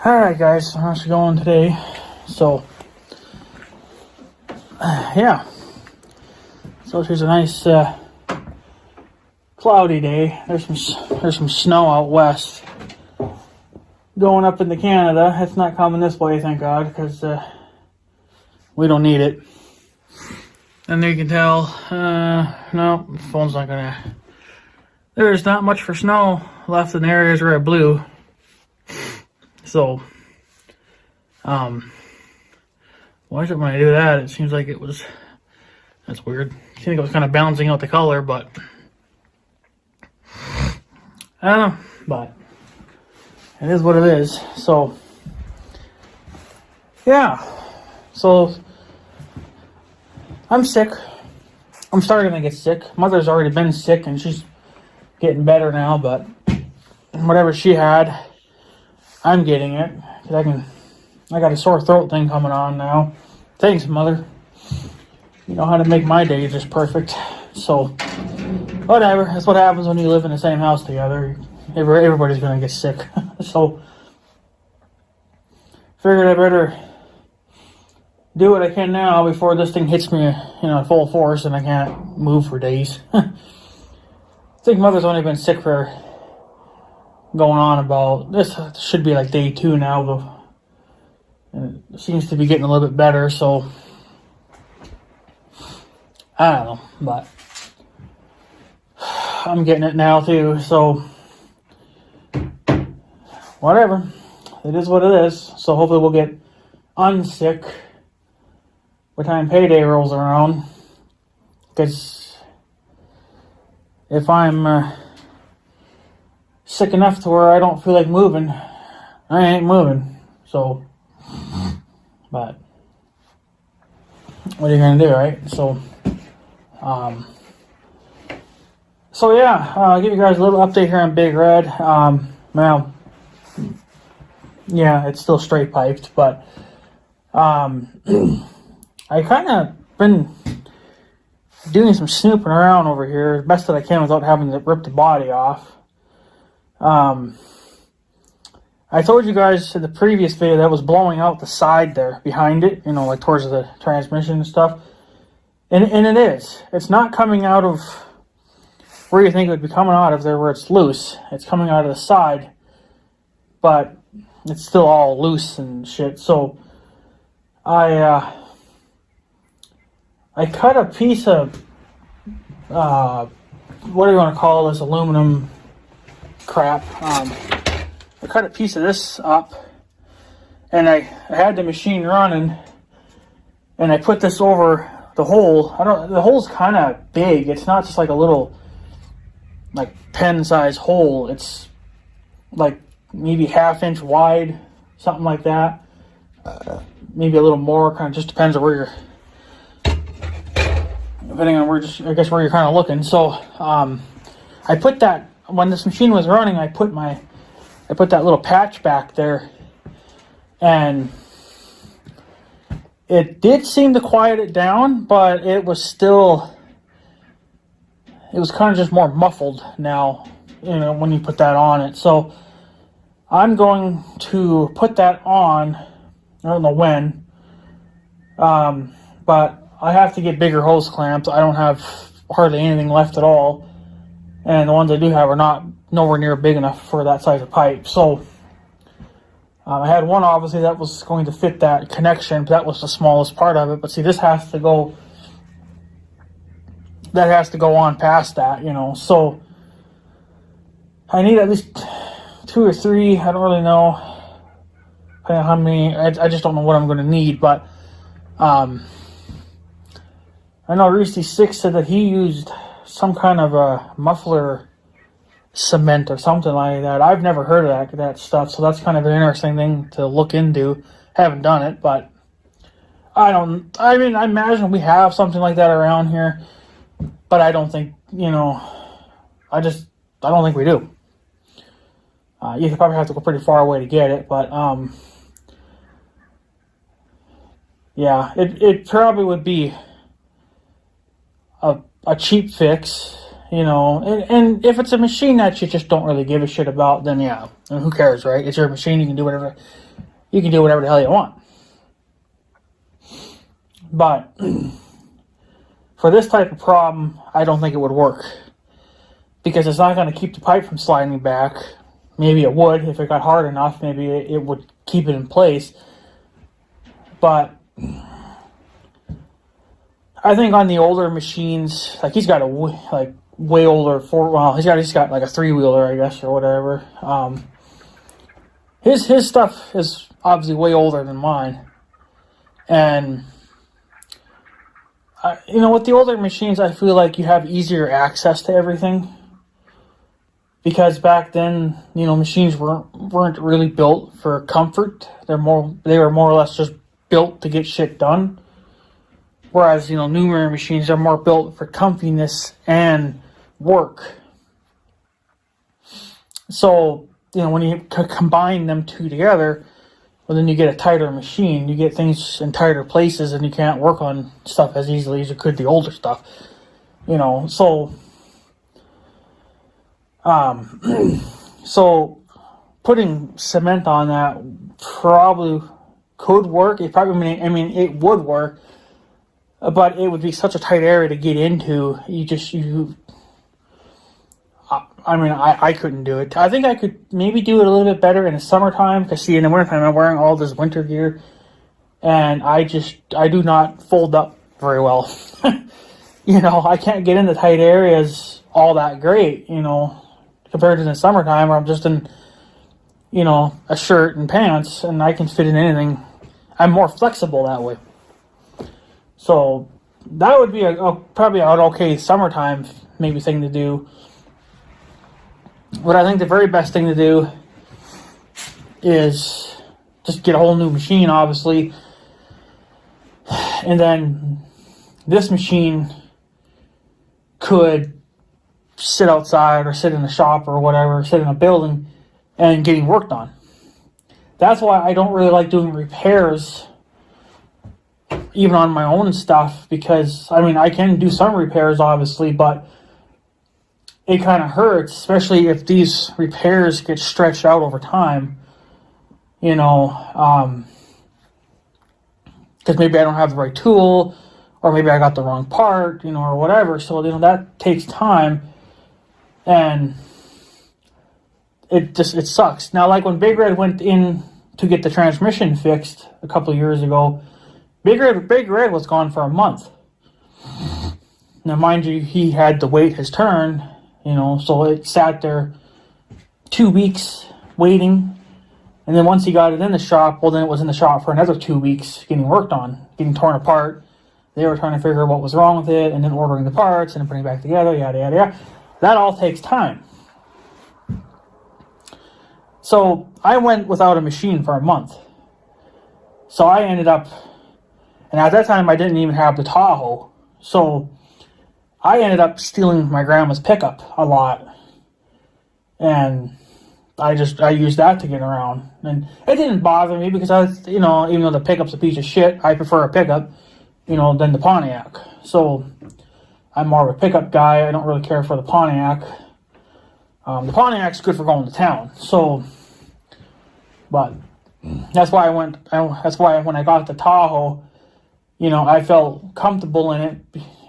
Alright guys, how's it going today? So, yeah. So here's a nice cloudy day. There's some snow out west. Going up into Canada. It's not coming this way, thank God, because we don't need it. And there you can tell, no, the phone's not gonna... There's not much for snow left in the areas where I blew. So, why is it when I do that, it seems like it was, that's weird. I think it was kind of balancing out the color, but, I don't know, but, it is what it is. So, yeah, so, I'm sick. I'm starting to get sick. Mother's already been sick, and she's getting better now, but whatever she had, I'm getting it. 'Cause I got a sore throat thing coming on now. Thanks, Mother. You know how to make my day just perfect. So, whatever. That's what happens when you live in the same house together. Everybody's going to get sick. So, figured I better do what I can now before this thing hits me, full force and I can't move for days. I think Mother's only been sick for going on about, this should be like day 2 now, though. And it seems to be getting a little bit better, so I don't know, but I'm getting it now too, so whatever. It is what it is. So hopefully we'll get unsick by the time payday rolls around, because if I'm sick enough to where I don't feel like moving, I ain't moving. So, but what are you gonna do, right? So, yeah, I'll give you guys a little update here on Big Red. Well, yeah, it's still straight piped, but I kind of been doing some snooping around over here as best that I can without having to rip the body off. I told you guys in the previous video that was blowing out the side there behind it, like towards the transmission and stuff. And it is. It's not coming out of where you think it would be coming out of there where it's loose. It's coming out of the side, but it's still all loose and shit. So I cut a piece of what do you want to call this, aluminum crap. I cut a piece of this up, and I had the machine running, and I put this over the hole. The hole's kind of big. It's not just like a little, like, pen size hole. It's like maybe 1/2 inch wide, something like that. Maybe a little more. Kind of just depends on where you're, depending on where you're kind of looking. So I put that, when this machine was running, I put that little patch back there, and it did seem to quiet it down, but it was kind of just more muffled now, when you put that on it. So I'm going to put that on, I don't know when, but I have to get bigger hose clamps. I don't have hardly anything left at all, and the ones I do have are nowhere near big enough for that size of pipe. So I had one obviously that was going to fit that connection, but that was the smallest part of it. But see, this has to go on past that, so I need at least 2 or 3. I don't really know, depending on how many. I just don't know what I'm going to need, but I know Reese6 said that he used some kind of a muffler cement or something like that. I've never heard of that stuff, so that's kind of an interesting thing to look into. Haven't done it, but I imagine we have something like that around here, but I don't think, I don't think we do. You could probably have to go pretty far away to get it, but yeah, it probably would be a cheap fix, and if it's a machine that you just don't really give a shit about, then yeah, and who cares, right? It's your machine. You can do whatever the hell you want. But for this type of problem, I don't think it would work, because it's not going to keep the pipe from sliding back. Maybe it would if it got hard enough. Maybe it would keep it in place. But I think on the older machines, like he's got a way older he's got like a 3-wheeler, I guess, or whatever. His stuff is obviously way older than mine, and with the older machines, I feel like you have easier access to everything, because back then, machines weren't really built for comfort. They were more or less just built to get shit done. Whereas, newer machines are more built for comfiness and work. So, when you combine them two together, well, then you get a tighter machine. You get things in tighter places, and you can't work on stuff as easily as you could the older stuff. So, so putting cement on that probably could work. It would work, but it would be such a tight area to get into. I couldn't do it. I think I could maybe do it a little bit better in the summertime, because in the wintertime I'm wearing all this winter gear, and I do not fold up very well. I can't get into tight areas all that great, compared to the summertime where I'm just in, a shirt and pants, and I can fit in anything. I'm more flexible that way. So that would be probably an okay summertime maybe thing to do. But I think the very best thing to do is just get a whole new machine, obviously. And then this machine could sit outside or sit in a shop or whatever, sit in a building and getting worked on. That's why I don't really like doing repairs even on my own stuff, because I can do some repairs obviously, but it kind of hurts, especially if these repairs get stretched out over time, because maybe I don't have the right tool, or maybe I got the wrong part, or whatever. So, that takes time, and it sucks. Now, like when Big Red went in to get the transmission fixed a couple of years ago, Big Red was gone for a month. Now, mind you, he had to wait his turn, so it sat there 2 weeks waiting. And then once he got it in the shop, well, then it was in the shop for another 2 weeks getting worked on, getting torn apart. They were trying to figure out what was wrong with it, and then ordering the parts and then putting it back together, yada, yada, yada. That all takes time. So I went without a machine for a month. So I ended up, and at that time I didn't even have the Tahoe. So I ended up stealing my grandma's pickup a lot. And I used that to get around. And it didn't bother me, because even though the pickup's a piece of shit, I prefer a pickup, than the Pontiac. So I'm more of a pickup guy. I don't really care for the Pontiac. The Pontiac's good for going to town. So, but that's why when I got the Tahoe, I felt comfortable in it.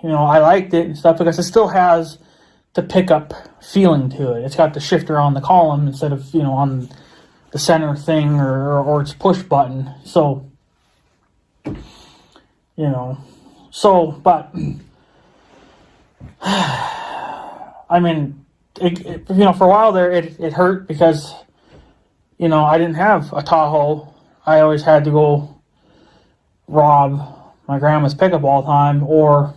I liked it and stuff, because it still has the pickup feeling to it. It's got the shifter on the column instead of, on the center thing or its push button. So, but, for a while there, it hurt, because, I didn't have a Tahoe. I always had to go rob my grandma's pickup all the time, or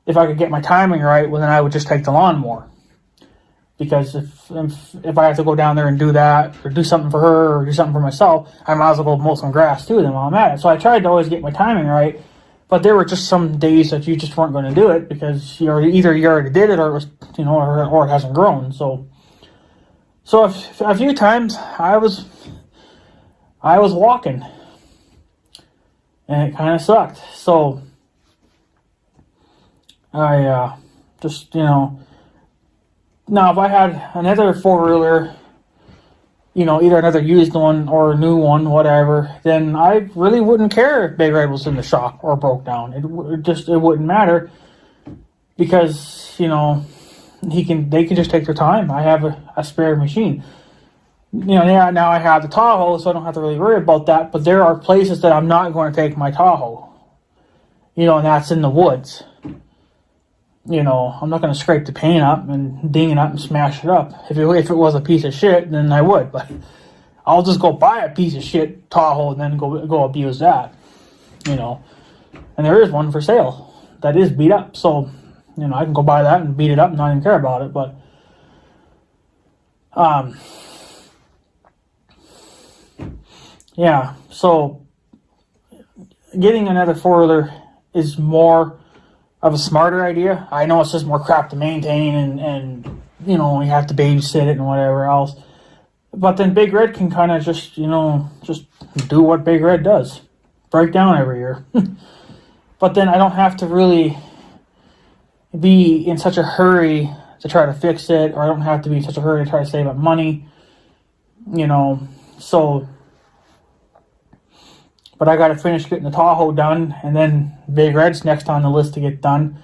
if I could get my timing right, well, then I would just take the lawnmower. Because if I have to go down there and do that, or do something for her, or do something for myself, I might as well go mow some grass too, then while I'm at it. So I tried to always get my timing right, but there were just some days that you just weren't going to do it, because you already did it, or it was, or it hasn't grown. So a few times I was walking, and it kind of sucked. So I just, Now, if I had another four-wheeler, you know, either another used one or a new one, whatever, then I really wouldn't care if Big Red was in the shop or broke down. It wouldn't matter, because, you know, they can just take their time. I have a spare machine. You know, yeah, now I have the Tahoe, so I don't have to really worry about that. But there are places that I'm not going to take my Tahoe. You know, and that's in the woods. You know, I'm not going to scrape the paint up and ding it up and smash it up. If it was a piece of shit, then I would. But I'll just go buy a piece of shit Tahoe and then go abuse that. You know, and there is one for sale that is beat up. So, you know, I can go buy that and beat it up and not even care about it. But, yeah. So getting another four-wheeler is more of a smarter idea. I know it's just more crap to maintain and you know, you have to babysit it and whatever else. But then Big Red can kind of just, you know, just do what Big Red does. Break down every year. But then I don't have to really be in such a hurry to try to fix it, or I don't have to be in such a hurry to try to save up money. You know, so... But I got to finish getting the Tahoe done, and then Big Red's next on the list to get done.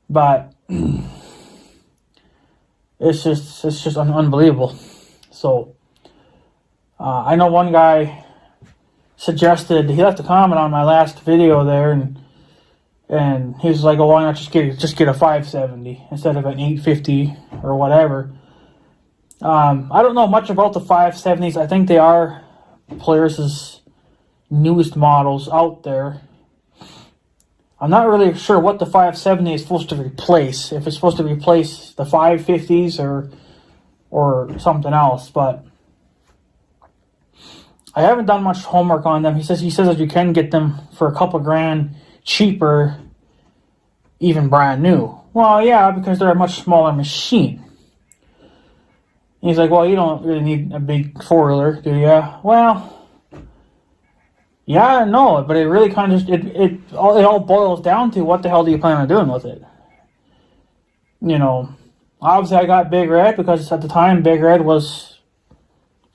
But it's just unbelievable. So I know one guy suggested, he left a comment on my last video there, and he was like, "Oh, why not just get a 570 instead of an 850 or whatever?" I don't know much about the 570s. I think they are Polaris's newest models out there. I'm not really sure what the 570 is supposed to replace. If it's supposed to replace the 550s or something else, but I haven't done much homework on them. He says that you can get them for a couple grand cheaper, even brand new. Well, yeah, because they're a much smaller machine. And he's like, well, you don't really need a big four-wheeler, do you? Well, yeah, no, but it really kind of it all boils down to what the hell do you plan on doing with it? You know, obviously I got Big Red because at the time Big Red was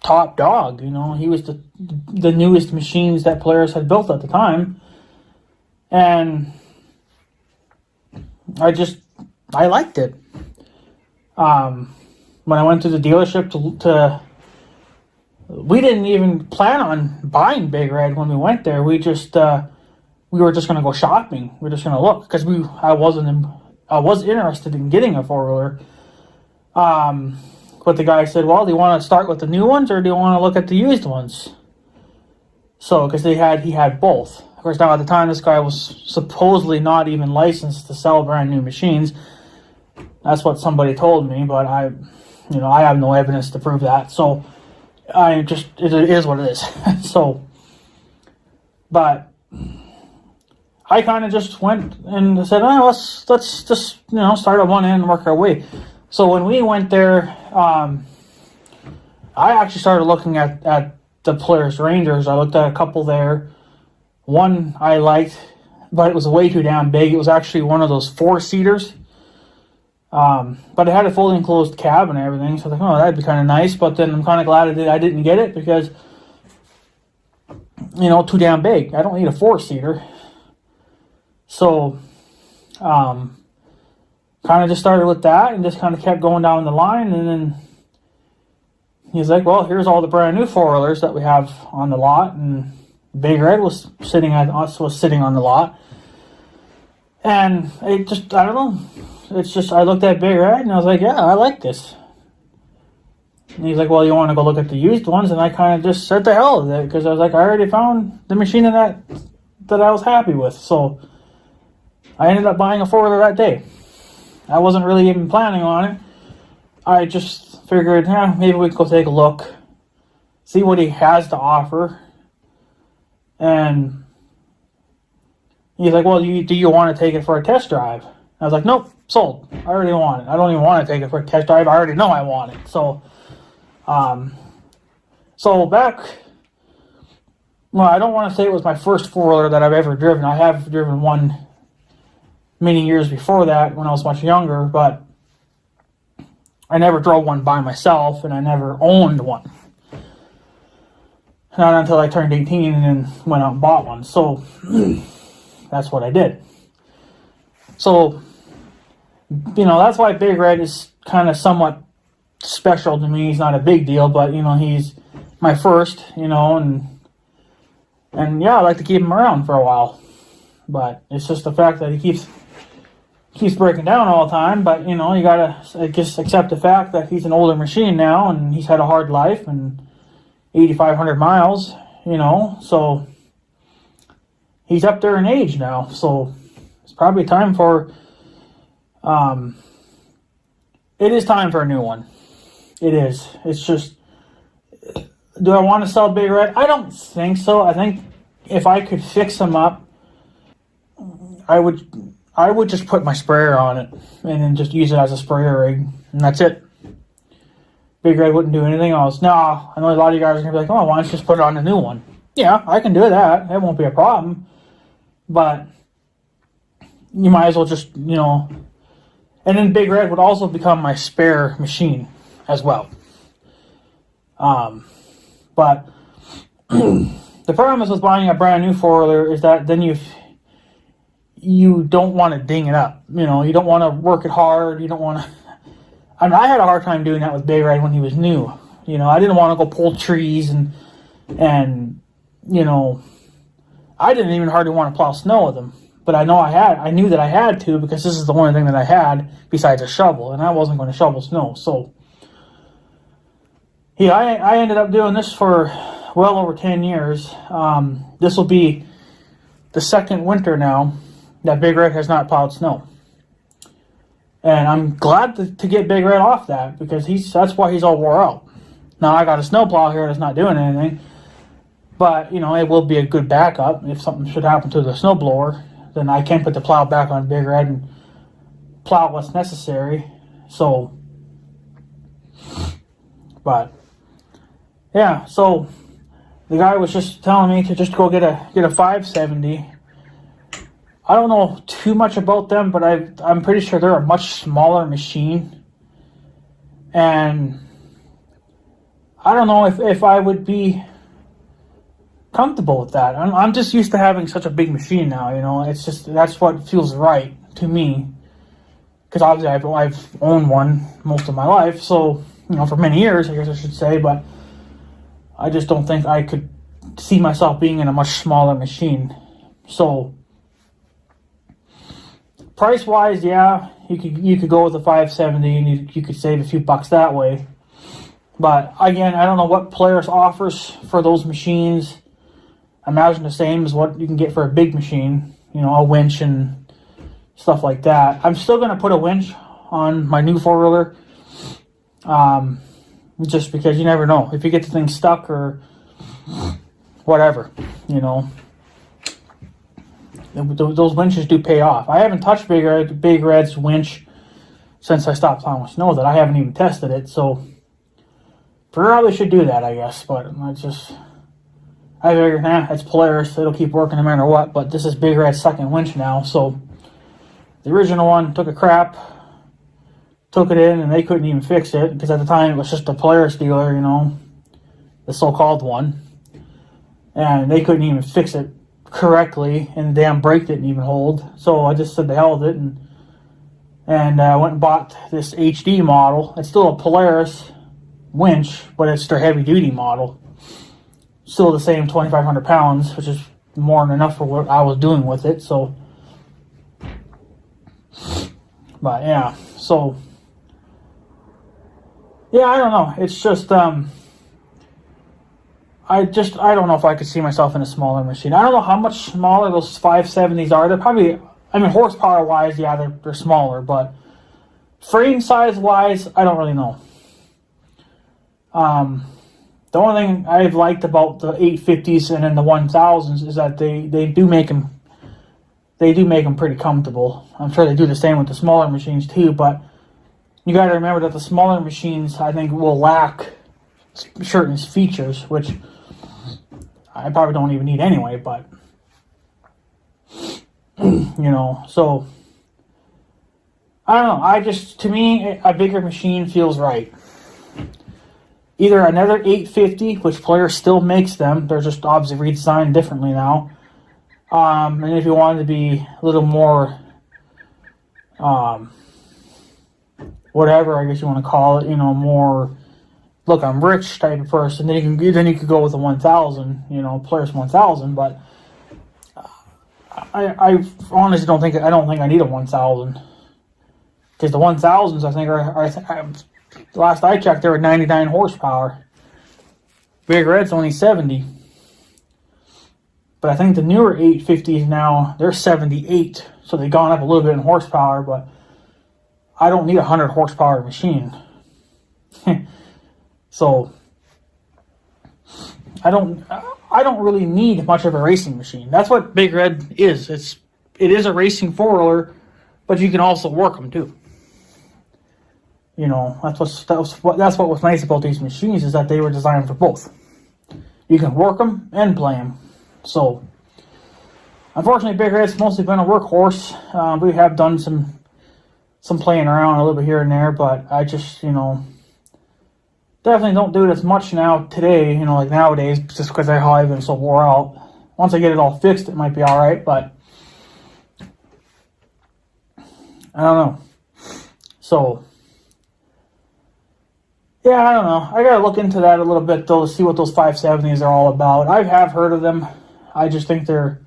top dog. You know, he was the newest machines that Polaris had built at the time, and I liked it. When I went to the dealership to we didn't even plan on buying Big Red when we went there. We were just going to go shopping. We were just going to look because I was interested in getting a four-wheeler. But the guy said, "Well, do you want to start with the new ones or do you want to look at the used ones?" So, because he had both. Of course, now at the time, this guy was supposedly not even licensed to sell brand new machines. That's what somebody told me, but I have no evidence to prove that. So, it is what it is. So, but I kind of just went and said, "Oh, let's just start at one end and work our way." So when we went there, I actually started looking at the Polaris Rangers. I looked at a couple there. One I liked, but it was way too damn big. It was actually one of those four-seaters. But it had a fully enclosed cab and everything, so I was like, oh, that'd be kind of nice. But then I'm kind of glad I didn't get it because, too damn big. I don't need a four-seater. So, kind of just started with that and just kind of kept going down the line. And then he's like, well, here's all the brand new four-wheelers that we have on the lot. And Big Red was sitting on the lot. And I don't know. It's just, I looked at Big Red and I was like, yeah, I like this. And he's like, well, you want to go look at the used ones? And I kind of just said the hell with it because I was like, I already found the machine that I was happy with. So I ended up buying a four-wheeler that day. I wasn't really even planning on it. I just figured, maybe we could go take a look, see what he has to offer. And he's like, well, do you want to take it for a test drive? I was like, nope, sold. I already want it. I don't even want to take it for a test drive. I already know I want it. So, I don't want to say it was my first four-wheeler that I've ever driven. I have driven one many years before that when I was much younger, but I never drove one by myself, and I never owned one. Not until I turned 18 and then went out and bought one. So that's what I did. So, that's why Big Red is kind of somewhat special to me. He's not a big deal, but, he's my first, and yeah, I like to keep him around for a while. But it's just the fact that he keeps breaking down all the time. But, you gotta just accept the fact that he's an older machine now, and he's had a hard life, and 8,500 miles, so he's up there in age now. So it's probably time for, it is time for a new one. It is. It's just, do I want to sell Big Red? I don't think so. I think if I could fix him up, I would just put my sprayer on it and then just use it as a sprayer rig, and that's it. Big Red wouldn't do anything else. Now, I know a lot of you guys are going to be like, oh, why don't you just put it on a new one? Yeah, I can do that. It won't be a problem. But you might as well just, and then Big Red would also become my spare machine as well. But the problem is with buying a brand new four-wheeler is that then you don't want to ding it up. You don't want to work it hard. You don't want to... I had a hard time doing that with Big Red when he was new. I didn't want to go pull trees and I didn't even hardly want to plow snow with him. But I knew that I had to, because this is the only thing that I had besides a shovel, and I wasn't going to shovel snow. So, yeah, I ended up doing this for well over 10 years. This will be the second winter now that Big Red has not plowed snow. And I'm glad to get Big Red off that, because that's why he's all wore out. Now I got a snowplow here that's not doing anything, but it will be a good backup. If something should happen to the snowblower, then I can put the plow back on Big Red and plow what's necessary. So, but yeah, so the guy was just telling me to just go get a 570. I don't know too much about them, but I'm pretty sure they're a much smaller machine. And I don't know if I would be comfortable with that. I'm just used to having such a big machine now, It's just, that's what feels right to me. Because obviously I've owned one most of my life, so, for many years, I guess I should say, but I just don't think I could see myself being in a much smaller machine. So, price-wise, yeah, you could go with a 570 and you could save a few bucks that way. But again, I don't know what Polaris offers for those machines. I imagine the same as what you can get for a big machine, a winch and stuff like that. I'm still going to put a winch on my new four-wheeler, just because you never know. If you get the thing stuck or whatever, those winches do pay off. I haven't touched Big Red's winch since I stopped plowing snow. That I haven't even tested it, so probably should do that, I guess. But I figure, it's Polaris. It'll keep working no matter what. But this is Big Red's second winch now, so the original one took a crap. Took it in, and they couldn't even fix it, because at the time it was just a Polaris dealer, the so-called one, and they couldn't even fix it correctly, and the damn brake didn't even hold. So I just said the hell with it, and I went and bought this HD model. It's still a Polaris winch, but it's their heavy-duty model. Still the same 2,500 pounds, which is more than enough for what I was doing with it. So, but yeah, so yeah, I don't know. It's just I don't know if I could see myself in a smaller machine. I don't know how much smaller those 570s are. They're probably, horsepower wise, yeah, they're smaller, but frame size wise, I don't really know. The only thing I've liked about the 850s and then the 1000s is that they do make them pretty comfortable. I'm sure they do the same with the smaller machines too, but you got to remember that the smaller machines, I think, will lack certain features, which I probably don't even need anyway, but so I don't know. To me, a bigger machine feels right. Either another 850, which Polaris still makes them. They're just obviously redesigned differently now. And if you wanted to be a little more, whatever I guess you want to call it, more, look, I'm rich type of person, then you could go with the 1000, Polaris 1000. But I honestly don't think I need a 1000, because the 1000s I think are the last I checked, they were 99 horsepower. Big Red's only 70. But I think the newer 850s now, they're 78. So they've gone up a little bit in horsepower, but I don't need a 100 horsepower machine. So I don't really need much of a racing machine. That's what Big Red is. It is a racing four-wheeler, but you can also work them too. That's what was nice about these machines, is that they were designed for both. You can work them and play them. So, unfortunately, Big Red's mostly been a workhorse. We have done some playing around a little bit here and there, but I just, definitely don't do it as much now today, like nowadays, just because how I've been so wore out. Once I get it all fixed, it might be alright, but I don't know. So, yeah, I don't know. I gotta look into that a little bit, though, to see what those 570s are all about. I have heard of them. I just think they're,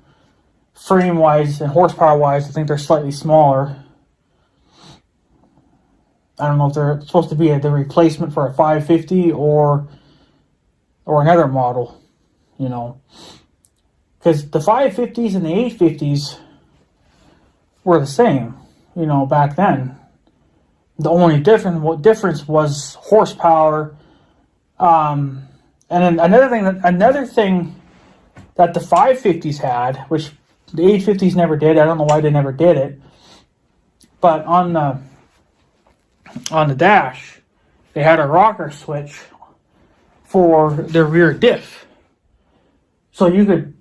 frame-wise and horsepower-wise, I think they're slightly smaller. I don't know if they're supposed to be the replacement for a 550 or another model, Because the 550s and the 850s were the same, back then. The only difference was horsepower. And then another thing that the 550s had, which the 850s never did. I don't know why they never did it. But on the dash, they had a rocker switch for the rear diff. So you could,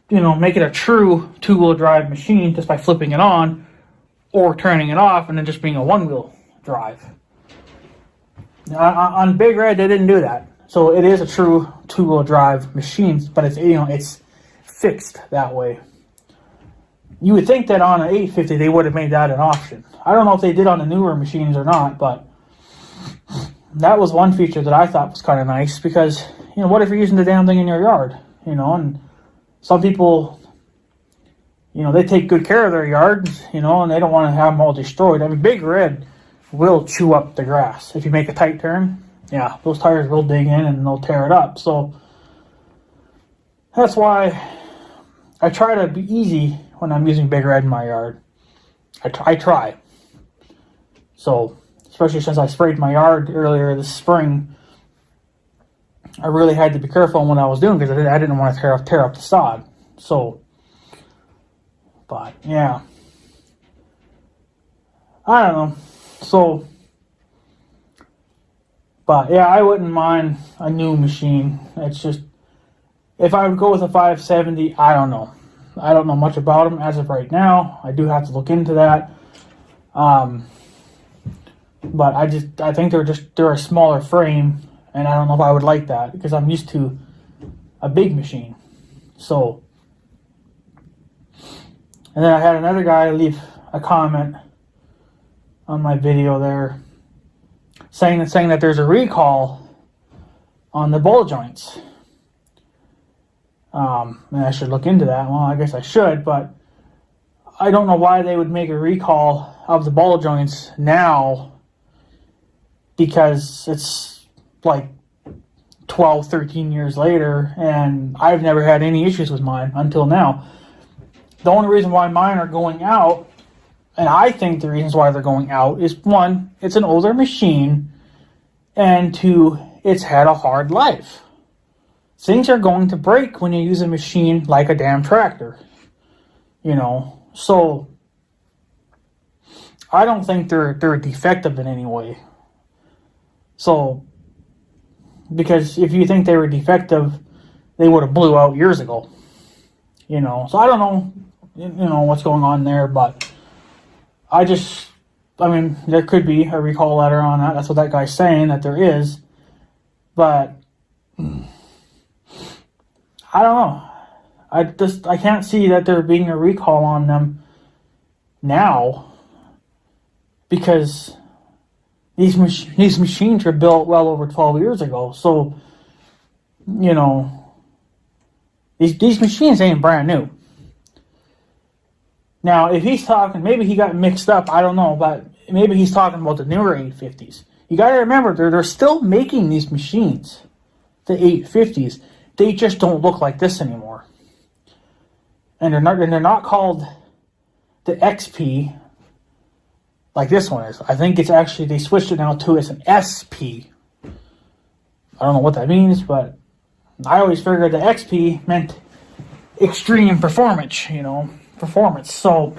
make it a true two-wheel drive machine just by flipping it on or turning it off and then just being a one-wheel drive. On Big Red, they didn't do that. So it is a true two-wheel drive machine, but it's fixed that way. You would think that on an 850 they would have made that an option. I don't know if they did on the newer machines or not, but that was one feature that I thought was kind of nice, because, what if you're using the damn thing in your yard, and some people, they take good care of their yards, and they don't want to have them all destroyed. I mean, Big Red will chew up the grass. If you make a tight turn, yeah, those tires will dig in and they'll tear it up. So that's why I try to be easy when I'm using Big Red in my yard. I try. So, especially since I sprayed my yard earlier this spring, I really had to be careful on what I was doing, because I didn't want to tear up the sod. So, but yeah, I don't know. So, but yeah, I wouldn't mind a new machine. It's just, if I would go with a 570, I don't know. I don't know much about them as of right now. I do have to look into that. But I think they're a smaller frame, and I don't know if I would like that, because I'm used to a big machine. So, and then I had another guy leave a comment on my video there saying that there's a recall on the ball joints. And I should look into that. Well, I guess I should, but I don't know why they would make a recall of the ball joints now, because it's like 12, 13 years later, and I've never had any issues with mine until now. The only reason why mine are going out, and I think the reasons why they're going out, is one, it's an older machine, and two, it's had a hard life. Things are going to break when you use a machine like a damn tractor. So I don't think they're defective in any way. So, because if you think they were defective, they would have blew out years ago. So I don't know, what's going on there, but I I mean, there could be a recall letter on that. That's what that guy's saying, that there is. But I don't know. I can't see that there being a recall on them now, because these machines were built well over 12 years ago. So, you know, these machines ain't brand new. Now, if he's talking, maybe he got mixed up, I don't know, but maybe he's talking about the newer 850s. You got to remember, they're still making these machines, the 850s. They just don't look like this anymore. And they're not called the XP like this one is. I think it's actually, they switched it now to as an SP. I don't know what that means, but I always figured the XP meant extreme performance, performance. So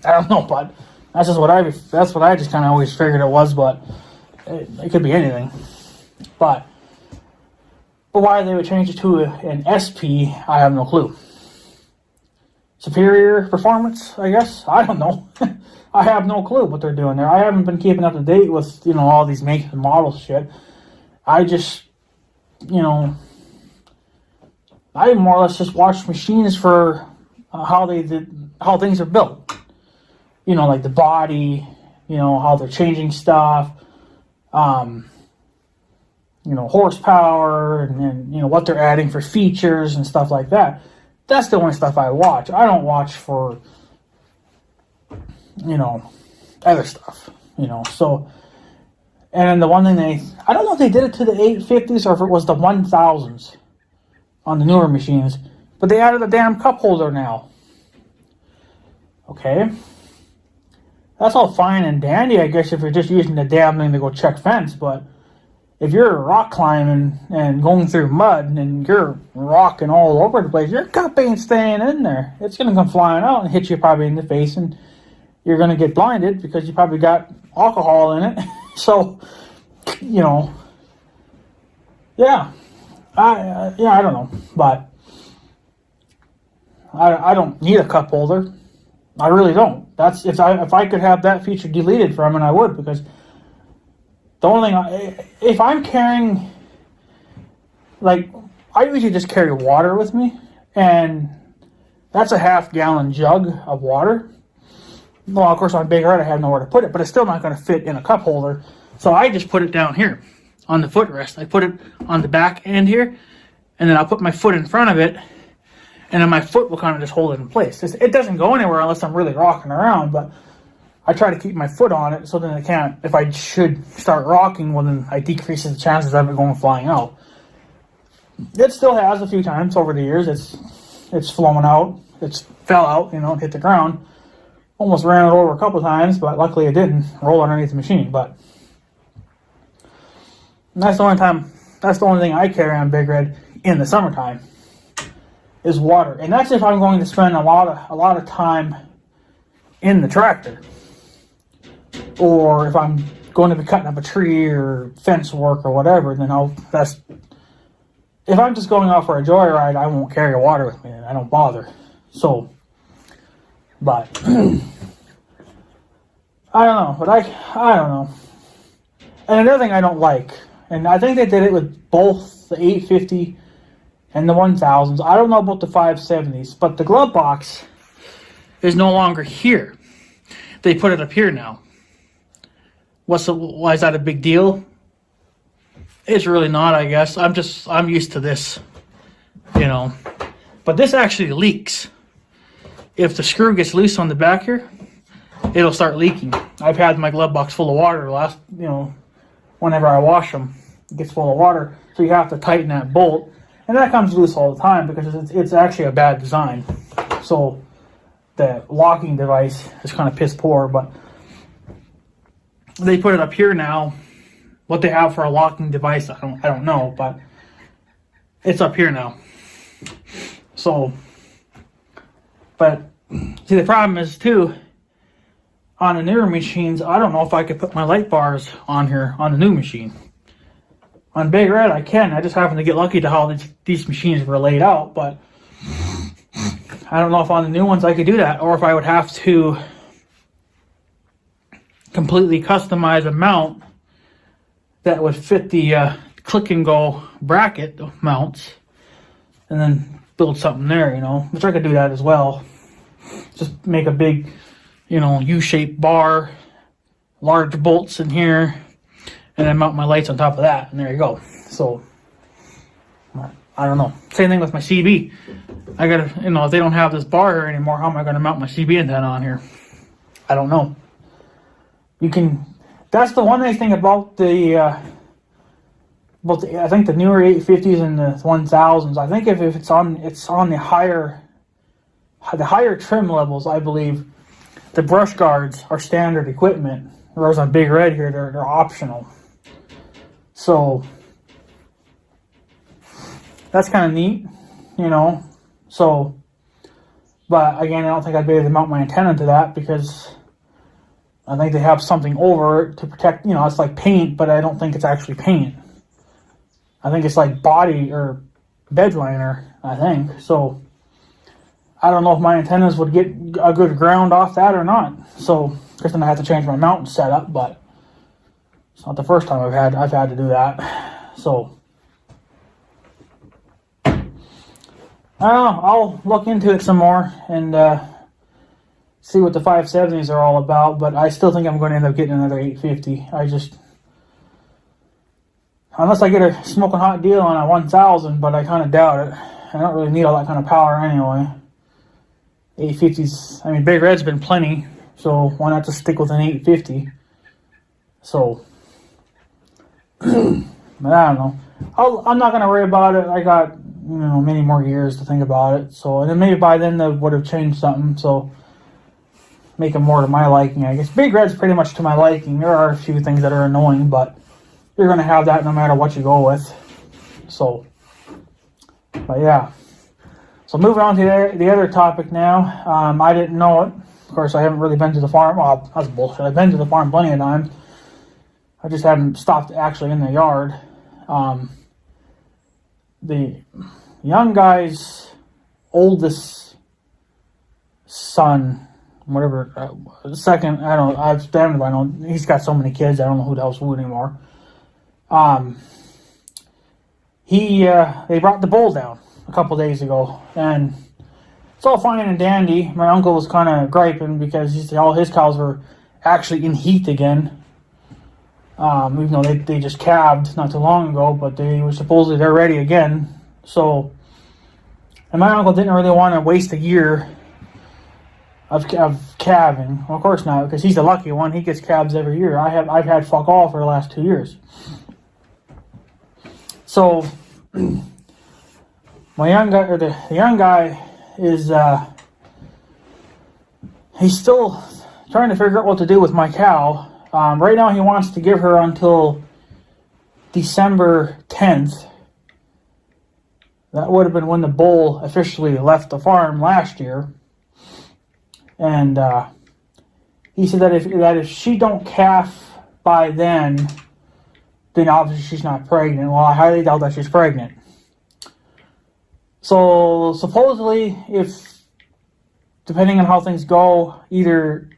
I don't know, but that's what I just kind of always figured it was, but it could be anything. But why they would change it to an SP, I have no clue. Superior performance, I guess. I don't know. I have no clue what they're doing there. I haven't been keeping up to date with, all these make and model shit. I just, I more or less just watch machines for how things are built. Like the body, how they're changing stuff, horsepower, and what they're adding for features and stuff like that. That's the only stuff I watch. I don't watch for, other stuff, So, and the one thing I don't know if they did it to the 850s or if it was the 1000s on the newer machines, but they added a damn cup holder now. Okay. That's all fine and dandy, I guess, if you're just using the damn thing to go check fence, but if you're rock climbing and going through mud and you're rocking all over the place, your cup ain't staying in there. It's going to come flying out and hit you probably in the face, and you're going to get blinded because you probably got alcohol in it. So, yeah. I don't know, but I don't need a cup holder. I really don't. That's if I could have that feature deleted from it, I would, because the only thing, if I'm carrying, like, I usually just carry water with me, and that's a half-gallon jug of water. Well, of course, on Big Red, I have nowhere to put it, but it's still not going to fit in a cup holder, so I just put it down here on the footrest. I put it on the back end here, and then I'll put my foot in front of it, and then my foot will kind of just hold it in place. It doesn't go anywhere unless I'm really rocking around, but I try to keep my foot on it so then it can't, if I should start rocking, well then I decrease the chances of it going flying out. It still has a few times over the years. It's flown out. It's fell out, and hit the ground. Almost ran it over a couple times, but luckily it didn't roll underneath the machine. But that's the only thing I carry on Big Red in the summertime is water. And that's if I'm going to spend a lot of time in the tractor. Or if I'm going to be cutting up a tree or fence work or whatever, then if I'm just going out for a joyride, I won't carry water with me. I don't bother. So, but I don't know. But I don't know. And another thing I don't like, and I think they did it with both the 850 and the 1000s. I don't know about the 570s, but the glove box is no longer here. They put it up here now. Why is that a big deal? It's really not, I guess. I'm used to this, But this actually leaks. If the screw gets loose on the back here, it'll start leaking. I've had my glove box full of water whenever I wash them, it gets full of water. So you have to tighten that bolt. And that comes loose all the time because it's actually a bad design. So the locking device is kind of piss poor, but they put it up here now. What they have for a locking device, I don't know, but it's up here now. So, but see, the problem is too, on the newer machines, I don't know if I could put my light bars on here on the new machine. On Big Red, I can. I just happen to get lucky to how these machines were laid out, but I don't know if on the new ones I could do that, or if I would have to completely customize a mount that would fit the click and go bracket mounts, and then build something there, which I could do that as well. Just make a big, U-shaped bar, large bolts in here, and then mount my lights on top of that, and there you go. So, I don't know. Same thing with my CB. I gotta, if they don't have this bar here anymore, how am I gonna mount my CB antenna on here? I don't know. That's the one nice thing about I think the newer 850s and the 1000s. I think if it's on the higher trim levels, I believe the brush guards are standard equipment. Whereas on Big Red here, they're optional. So that's kind of neat, So, but again, I don't think I'd be able to mount my antenna to that because I think they have something over it to protect. It's like paint, but I don't think it's actually paint. I think it's like body or bed liner, I think. So I don't know if my antennas would get a good ground off that or not. So I guess then I have to change my mountain setup, but it's not the first time I've had to do that. So I don't know. I'll look into it some more and see what the 570s are all about. But I still think I'm going to end up getting another 850. Unless I get a smoking hot deal on a 1000, but I kind of doubt it. I don't really need all that kind of power anyway. 850s, Big Red's been plenty, so why not just stick with an 850? So, but I don't know. I'm not going to worry about it. I got, many more years to think about it. So, and then maybe by then they would have changed something, so make it more to my liking, I guess. Big Red's pretty much to my liking. There are a few things that are annoying, but you're going to have that no matter what you go with. So, but yeah. So moving on to the other topic now. I didn't know it. Of course, I haven't really been to the farm. Well, that's bullshit. I've been to the farm plenty of times. I just haven't stopped actually in the yard. The young guy's oldest son, whatever, second, I don't know, he's got so many kids, I don't know who the hell's who anymore. They brought the bull down a couple days ago, and it's all fine and dandy. My uncle was kind of griping because all his cows were actually in heat again. Even though they just calved not too long ago, but they're ready again. So, and my uncle didn't really want to waste a year of calving. Well, of course not, because he's the lucky one. He gets calves every year. I've had fuck all for the last 2 years. So, the young guy is he's still trying to figure out what to do with my cow. Right now, he wants to give her until December 10th. That would have been when the bull officially left the farm last year. And he said that if she don't calf by then obviously she's not pregnant. Well, I highly doubt that she's pregnant. So supposedly, depending on how things go, either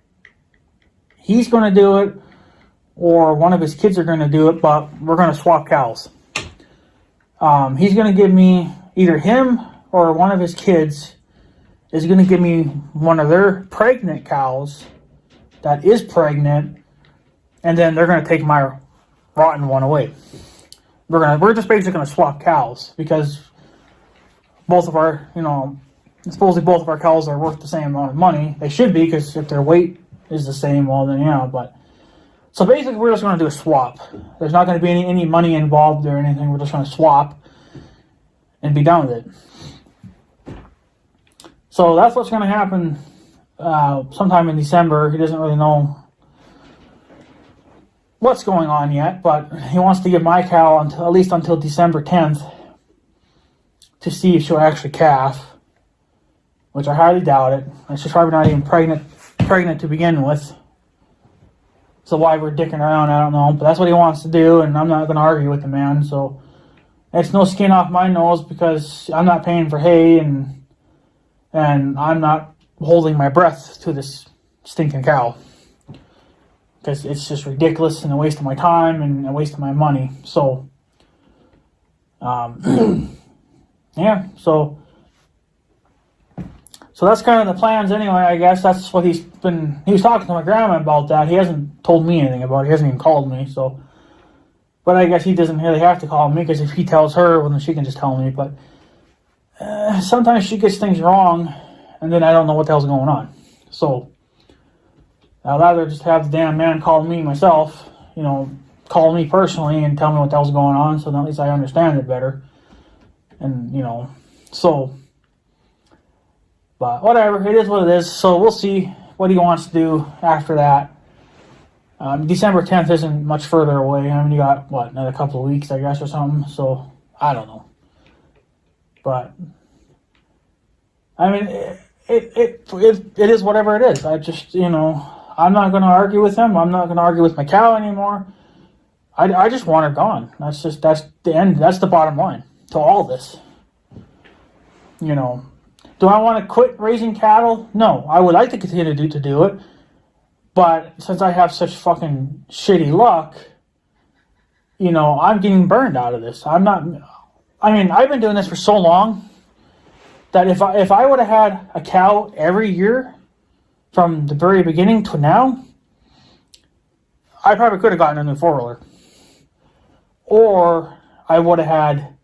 he's going to do it or one of his kids are going to do it, but we're going to swap cows. He's going to give me, either him or one of his kids is going to give me one of their pregnant cows that is pregnant, and then they're going to take my rotten one away. We're just basically going to swap cows because both of our, supposedly both of our cows are worth the same amount of money. They should be, because if their weight is the same, well then yeah, but so basically we're just going to do a swap. There's not going to be any money involved or anything. We're just going to swap and be done with it. So that's what's going to happen sometime in December. He doesn't really know what's going on yet, but he wants to give my cow at least until December 10th to see if she'll actually calf, which I highly doubt it. She's probably not even pregnant to begin with. So why we're dicking around, I don't know. But that's what he wants to do, and I'm not going to argue with the man. So it's no skin off my nose, because I'm not paying for hay, and I'm not holding my breath to this stinking cow. because it's just ridiculous and a waste of my time and a waste of my money. So, yeah, so that's kind of the plans anyway, I guess. That's what he was talking to my grandma about that. He hasn't told me anything about it. He hasn't even called me, so. But I guess he doesn't really have to call me, because if he tells her, well, then she can just tell me. But sometimes she gets things wrong, and then I don't know what the hell's going on. So I'd rather just have the damn man call me myself, call me personally and tell me what the hell's going on, so at least I understand it better. And, so, but whatever, it is what it is. So we'll see what he wants to do after that. December 10th isn't much further away. I mean, you got, another couple of weeks, I guess, or something. So, I don't know. But, I mean, it is whatever it is. I just, I'm not going to argue with him. I'm not going to argue with my cow anymore. I just want her gone. That's the end. That's the bottom line to all this. Do I want to quit raising cattle? No. I would like to continue to do it. But since I have such fucking shitty luck, I'm getting burned out of this. I've been doing this for so long that if I would have had a cow every year from the very beginning to now, I probably could have gotten a new four-wheeler. Or I would have had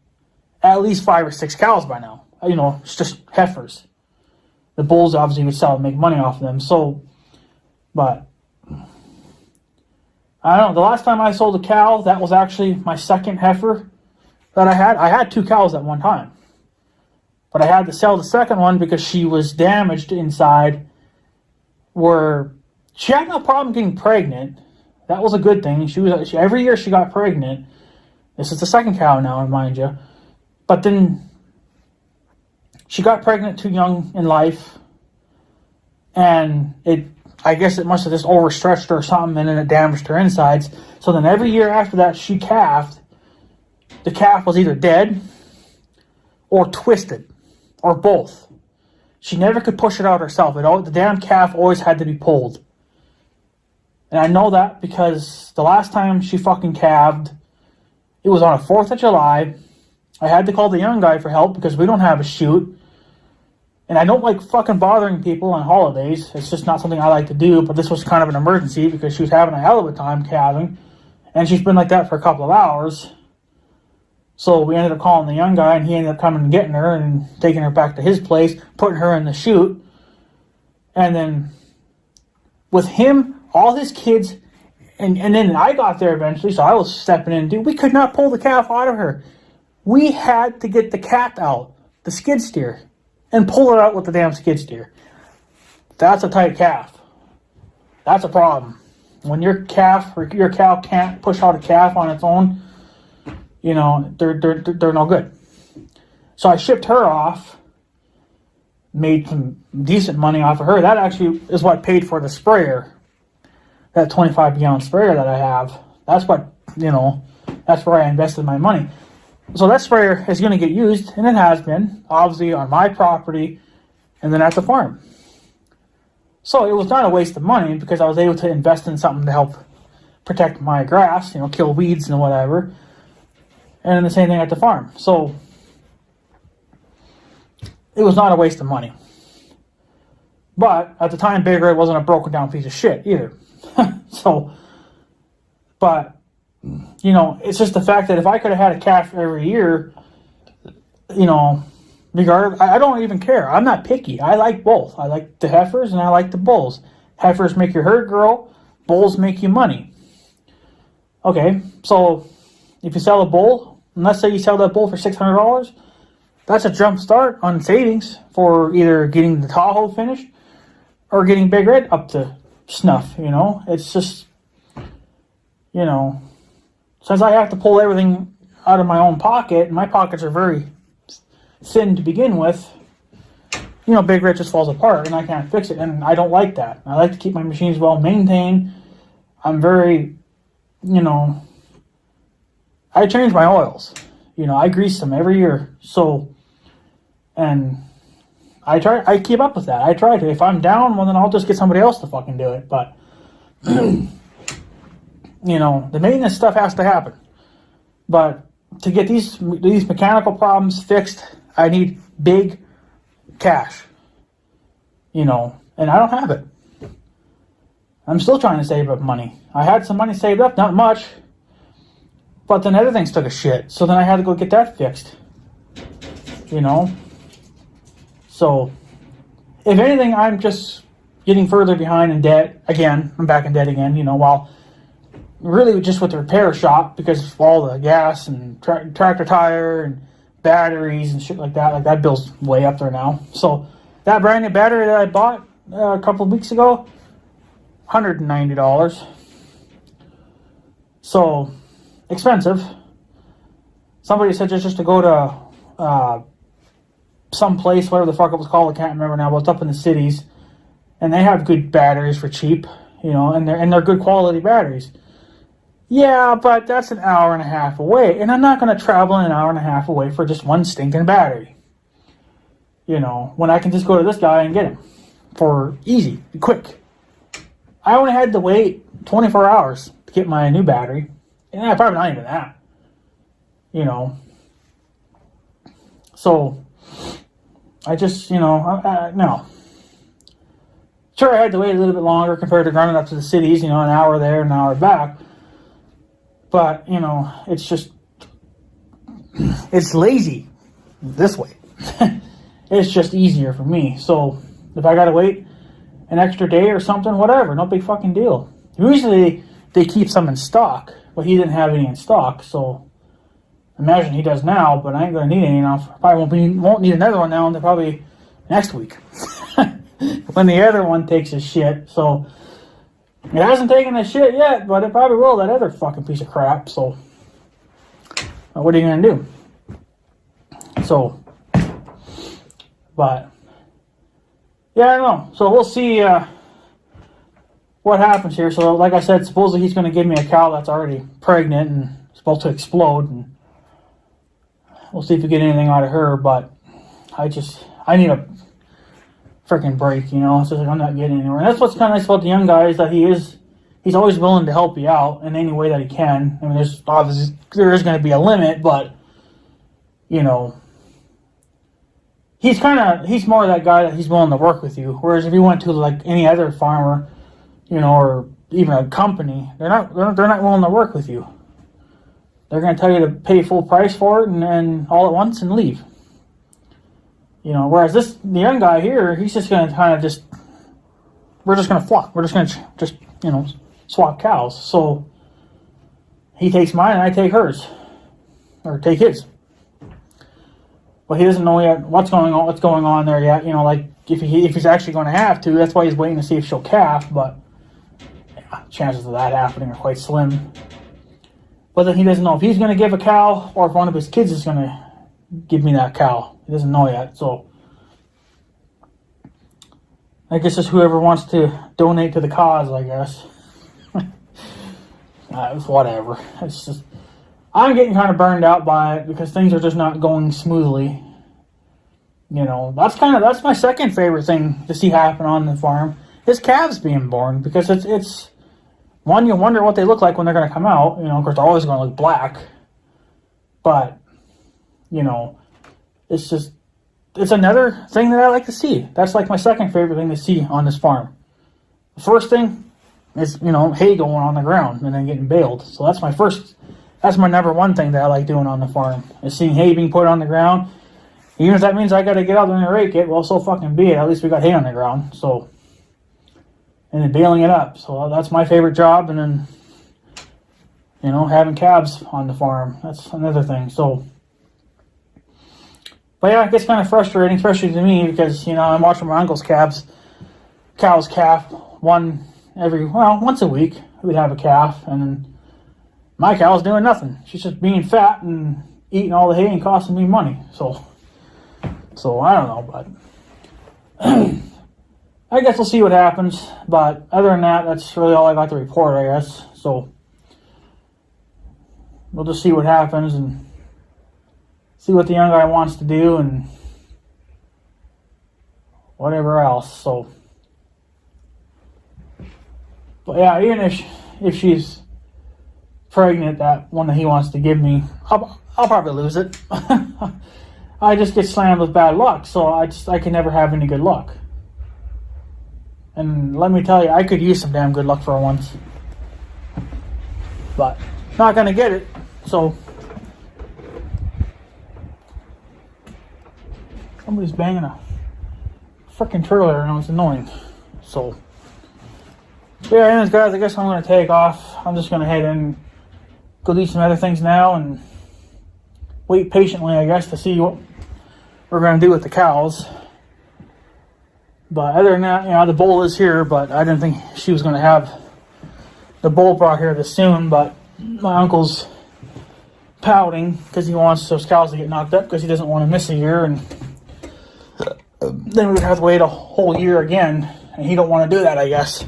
at least 5 or 6 cows by now. It's just heifers. The bulls obviously would sell and make money off of them. So, but I don't know. The last time I sold a cow, that was actually my second heifer that I had. I had 2 cows at one time. But I had to sell the second one because she was damaged inside, where she had no problem getting pregnant. That was a good thing. Every year she got pregnant. This is the second cow now, mind you. But then she got pregnant too young in life, and I guess it must have just overstretched her or something, and then it damaged her insides. So then every year after that, she calved. The calf was either dead or twisted, or both. She never could push it out herself. The damn calf always had to be pulled. And I know that because the last time she fucking calved, it was on a 4th of July. I had to call the young guy for help because we don't have a chute. And I don't like fucking bothering people on holidays. It's just not something I like to do. But this was kind of an emergency because she was having a hell of a time calving. And she's been like that for a couple of hours. So we ended up calling the young guy, and he ended up coming and getting her and taking her back to his place, putting her in the chute. And then with him, all his kids, and then I got there eventually, so I was stepping in. Dude, we could not pull the calf out of her. We had to get the cat out, the skid steer, and pull it out with the damn skid steer. That's a tight calf. That's a problem. When your calf or your cow can't push out a calf on its own, they're no good. So I shipped her off, made some decent money off of her. That actually is what paid for the sprayer, that 25-gallon sprayer that I have. That's what, that's where I invested my money. So that sprayer is going to get used, and it has been, obviously on my property and then at the farm. So it was not a waste of money because I was able to invest in something to help protect my grass, kill weeds and whatever. And then the same thing at the farm. So it was not a waste of money. But at the time, Big Red wasn't a broken down piece of shit either. So, but, it's just the fact that if I could have had a calf every year, regardless, I don't even care. I'm not picky. I like both. I like the heifers and I like the bulls. Heifers make your herd grow. Bulls make you money. Okay, so if you sell a bull, and let's say you sell that bull for $600, that's a jump start on savings for either getting the Tahoe finished or getting Big Red up to snuff, It's just, since I have to pull everything out of my own pocket, and my pockets are very thin to begin with, Big Red just falls apart and I can't fix it, and I don't like that. I like to keep my machines well maintained. I'm very, I change my oils. I grease them every year. So, and I keep up with that. I try to. If I'm down, well, then I'll just get somebody else to fucking do it. But You know, the maintenance stuff has to happen. But to get these mechanical problems fixed, I need big cash. You know, and I don't have it. I'm still trying to save up money. I had some money saved up, not much. But then other things took a shit. So then I had to go get that fixed. You know? So, if anything, I'm just getting further behind in debt. Again, I'm back in debt again, you know, while really just with the repair shop because of all the gas and tractor tire and batteries and shit like that bill's way up there now. So, that brand new battery that I bought a couple of weeks ago, $190. So, expensive. Somebody said just to go to some place, whatever the fuck it was called, I can't remember now, but it's up in the cities, and they have good batteries for cheap, you know, and they're good quality batteries. Yeah, but that's an hour and a half away, and I'm not going to travel an hour and a half away for just one stinking battery. You know, when I can just go to this guy and get him for easy, quick. I only had to wait 24 hours to get my new battery. Yeah, probably not even that. You know. So, I just, you know, no. Sure, I had to wait a little bit longer compared to running up to the cities, you know, an hour there, an hour back. But, you know, it's just, it's lazy this way. It's just easier for me. So, if I gotta wait an extra day or something, whatever, no big fucking deal. Usually, they keep some in stock, but he didn't have any in stock, so imagine he does now, but I ain't gonna need any now. Probably won't need another one now until probably next week. When the other one takes his shit, so it hasn't taken his shit yet, but it probably will, that other fucking piece of crap, so what are you gonna do? So, but yeah, I don't know. So we'll see what happens here. So like I said, supposedly he's going to give me a cow that's already pregnant and supposed to explode, and we'll see if we get anything out of her. But I need a freaking break, you know. It's just like I'm not getting anywhere. And that's what's kind of nice about the young guy is that he's always willing to help you out in any way that he can. I mean, there is going to be a limit, but you know, he's more that guy that he's willing to work with you. Whereas if you went to like any other farmer, you know, or even a company, they're not willing to work with you. They're going to tell you to pay full price for it and then all at once and leave. You know, whereas the young guy here, he's just going to we're just going to flock. We're just going to you know, swap cows. So he takes mine and I take hers, or take his. But he doesn't know yet what's going on there yet. You know, like if he's actually going to have to, that's why he's waiting to see if she'll calf. But yeah, chances of that happening are quite slim. But then he doesn't know if he's going to give a cow or if one of his kids is going to give me that cow. He doesn't know yet. So I guess it's whoever wants to donate to the cause, I guess. It's whatever. It's just, I'm getting kind of burned out by it because things are just not going smoothly. You know, that's my second favorite thing to see happen on the farm is calves being born, because it's one, you wonder what they look like when they're going to come out. You know, of course, they're always going to look black. But, you know, it's another thing that I like to see. That's like my second favorite thing to see on this farm. The first thing is, you know, hay going on the ground and then getting baled. So that's my number one thing that I like doing on the farm, is seeing hay being put on the ground. Even if that means I got to get out there and rake it, well, so fucking be it. At least we got hay on the ground. So, and then baling it up. So that's my favorite job. And then, you know, having calves on the farm, that's another thing. So, but yeah, it gets kind of frustrating, especially to me, because, you know, I'm watching my uncle's cows calf once a week. We'd have a calf, and then my cow's doing nothing. She's just being fat and eating all the hay and costing me money. So I don't know, but I guess we'll see what happens. But other than that, that's really all I got to report, I guess. So we'll just see what happens and see what the young guy wants to do and whatever else. So, but yeah, even if she's pregnant, that one that he wants to give me, I'll probably lose it. I just get slammed with bad luck, so I can never have any good luck. And let me tell you, I could use some damn good luck for once. But not gonna get it, so somebody's banging a freaking trailer and it's annoying. So yeah, anyways guys, I guess I'm gonna take off. I'm just gonna head and go do some other things now and wait patiently, I guess, to see what we're gonna do with the cows. But other than that, you know, the bull is here, but I didn't think she was gonna have the bull brought here this soon. But my uncle's pouting because he wants those cows to get knocked up because he doesn't want to miss a year, and then we would have to wait a whole year again, and he don't want to do that, I guess.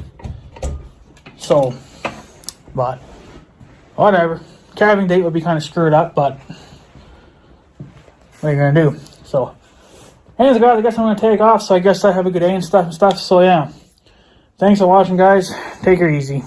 So, but whatever. Calving date would be kind of screwed up, but what are you gonna do? So, anyways, guys, I guess I'm gonna take off. So I guess I have a good day and stuff. So yeah, thanks for watching, guys. Take her easy.